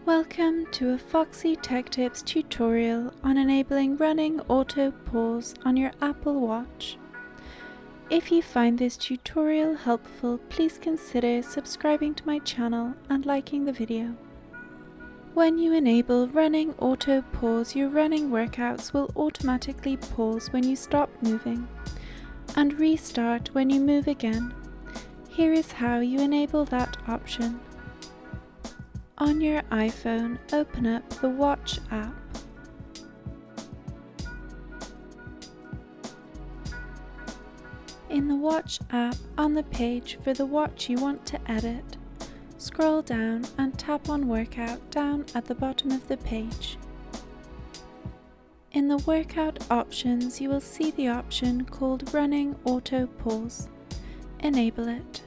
Welcome to a Foxy Tech Tips tutorial on enabling running auto pause on your Apple Watch. If you find this tutorial helpful, please consider subscribing to my channel and liking the video. When you enable running auto pause, your running workouts will automatically pause when you stop moving and restart when you move again. Here is how you enable that option. On your iPhone, open up the Watch app. In the Watch app, on the page for the watch you want to edit, scroll down and tap on Workout down at the bottom of the page. In the workout options, you will see the option called Running Auto Pause. Enable it.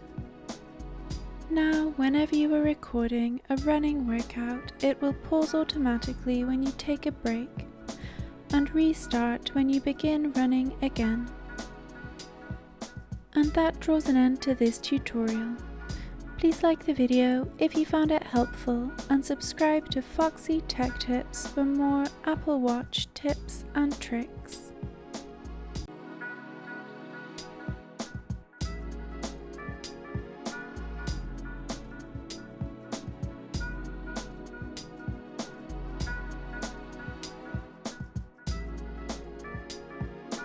Now, whenever you are recording a running workout, it will pause automatically when you take a break and restart when you begin running again. And that draws an end to this tutorial. Please like the video if you found it helpful and subscribe to Foxy Tech Tips for more Apple Watch tips and tricks.